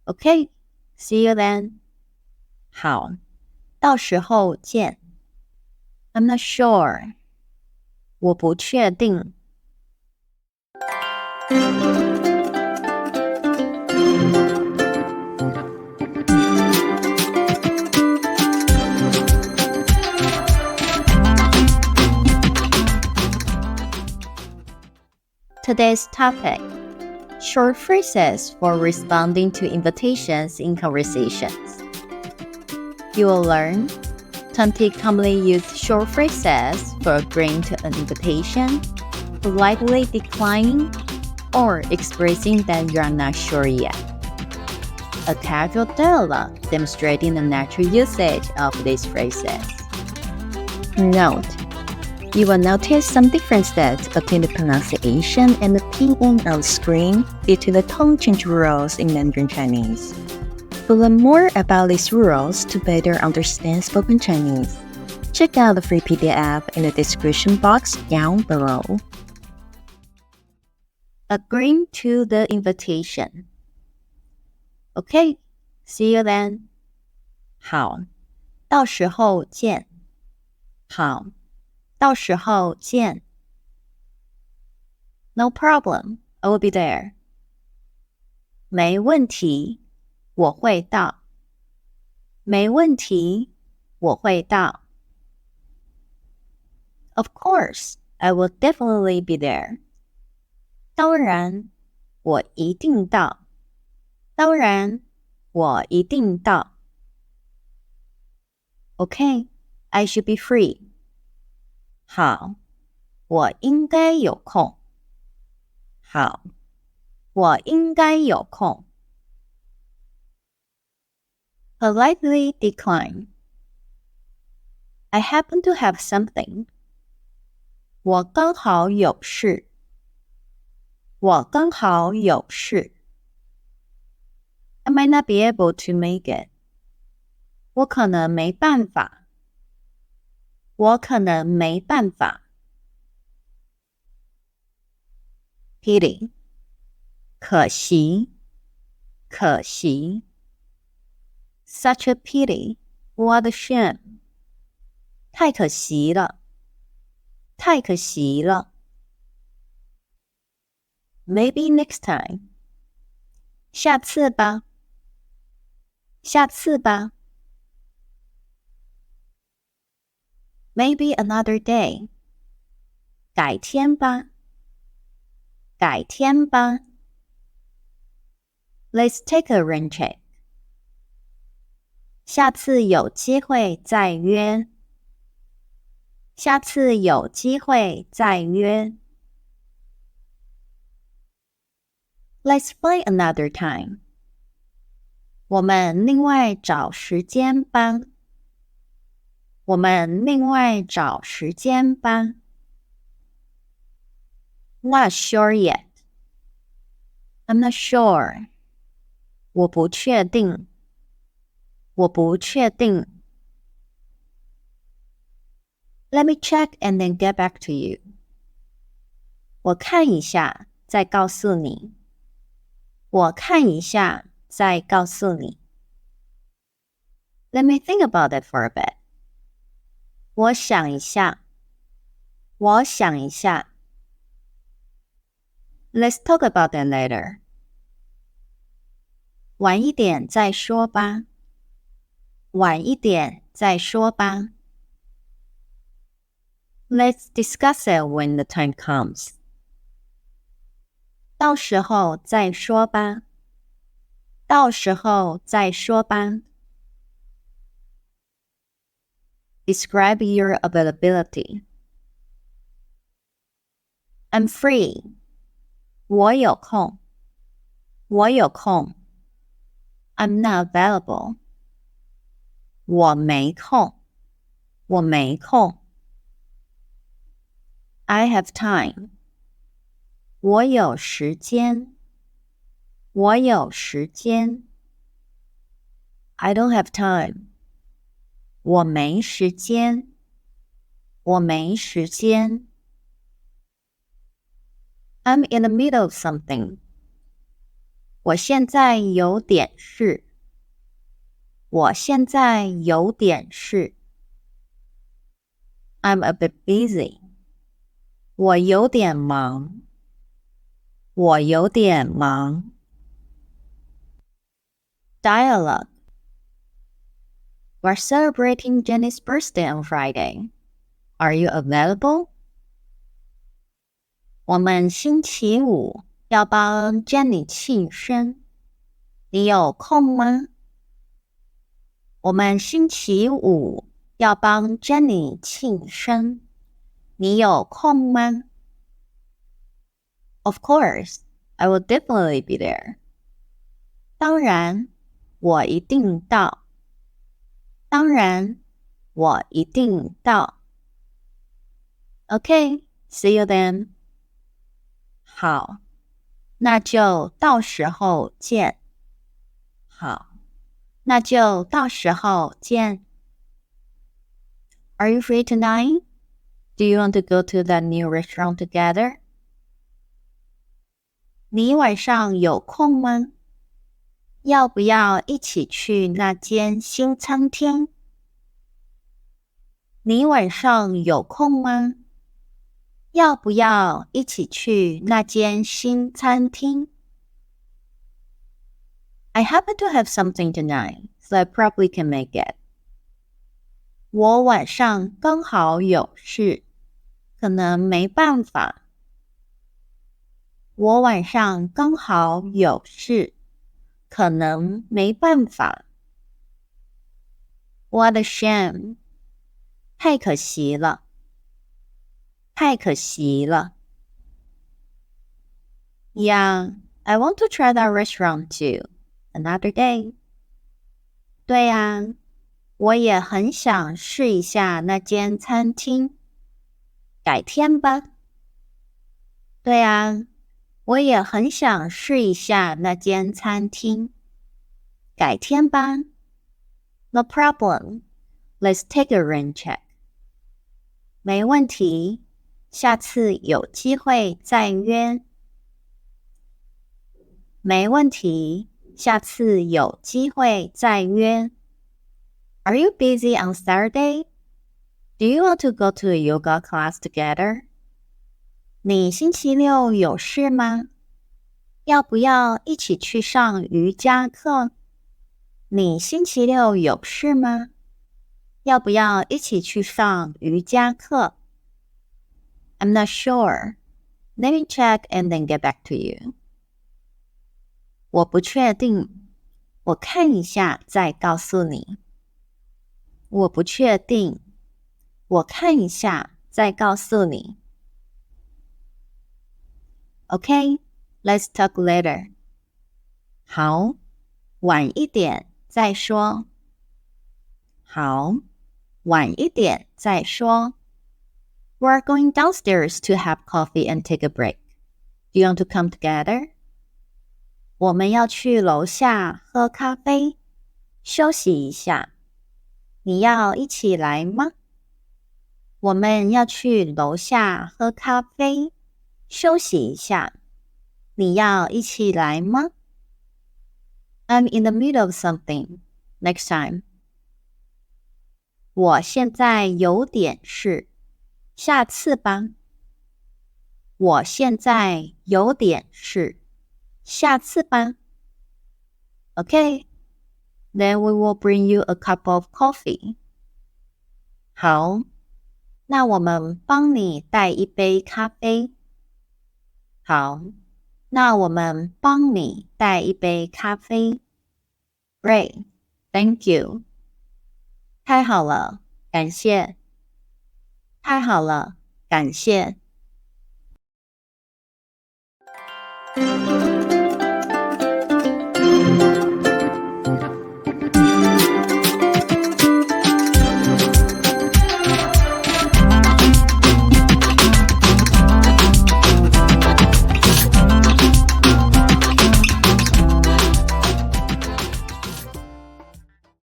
Okay, see you then. 好，到时候见。I'm not sure. 我不确定。Today's topic: short phrases for responding to invitations in conversations. You will learn 20 commonly used short phrases for agreeing to an invitation, politely declining, or expressing that you are not sure yet. A casual dialogue demonstrating the natural usage of these phrases. Note: you will notice some differences between the pronunciation and the pinyin on the screen due to the tone change rules in Mandarin Chinese. To learn more about these rules to better understand spoken Chinese, check out the free PDF in the description box down below. Agreeing to the invitation. Okay, see you then. 好，到时候见。好，到时候见。No problem, I will be there. 没问题，我会到。没问题，我会到。Of course, I will definitely be there. 当然，我一定到。当然，我一定到。Okay, I should be free. 好，我应该有空。好，我应该有空。Politely decline. I happen to have something. 我刚好有事。我刚好有事。I might not be able to make it. 我可能没办法。我可能没办法。Pity. 可惜。可惜。Such a pity. What a shame. 太可惜了。太可惜了。Maybe next time. 下次吧。下次吧。Maybe another day. 改天吧。改天吧。Let's take a rain check. 下次有机会再约。下次有机会再约。Let's find another time. 我们另外找时间吧。我们另外找时间吧。Not sure yet. I'm not sure. 我不确定。我不确定。Let me check and then get back to you. 我看一下，再告诉你。我看一下，再告诉你。Let me think about it for a bit. 我想一下。我想一下。Let's talk about that later. 晚一点再说吧。晚一点再说吧。Let's discuss it when the time comes. 到时候再说吧。到时候再说吧。Describe your availability. I'm free. 我有空。我有空。I'm not available. 我没空。我没空。I have time. 我有时间。我有时间。I don't have time. 我没时间。我没时间。I'm in the middle of something. 我现在有点事。我现在有点事。I'm a bit busy. 我有点忙。我有点忙。Dialogue. We're celebrating Jenny's birthday on Friday. Are you available? 我们星期五要帮 Jenny 庆生，你有空吗？我们星期五要帮 Jenny 庆生，你有空吗？ Of course, I will definitely be there. 当然，我一定到。当然，我一定到。Okay, see you then. 好，那就到时候见。好，那就到时候见。Are you free tonight? Do you want to go to that new restaurant together? 你晚上有空吗？要不要一起去那间新餐厅？你晚上有空吗？要不要一起去那间新餐厅？ I happen to have something tonight, so I probably can make it. 我晚上刚好有事，可能没办法。我晚上刚好有事，可能没办法。What a shame. 太可惜了。太可惜了。Yeah, I want to try that restaurant too. Another day. 对啊，我也很想试一下那间餐厅。改天吧。对啊，我也很想试一下那间餐厅。改天吧。No problem. Let's take a rain check. 没问题，下次有机会再约。没问题，下次有机会再约。Are you busy on Saturday? Do you want to go to a yoga class together? 你星期六有事吗？要不要一起去上瑜伽课？你星期六有事吗？要不要一起去上瑜伽课？ I'm not sure. Let me check and then get back to you. 我不确定，我看一下再告诉你。我不确定，我看一下再告诉你。Okay, let's talk later. 好，晚一点再说。好，晚一点再说。We're going downstairs to have coffee and take a break. Do you want to come together? 我们要去楼下喝咖啡，休息一下。你要一起来吗？我们要去楼下喝咖啡，休息一下。你要一起来吗？ I'm in the middle of something. Next time. 我现在有点事，下次吧。我现在有点事，下次吧。Okay, then we will bring you a cup of coffee. 好，那我们帮你带一杯咖啡。好，那我们帮你带一杯咖啡。Great, thank you. 太好了，感谢。太好了，感谢。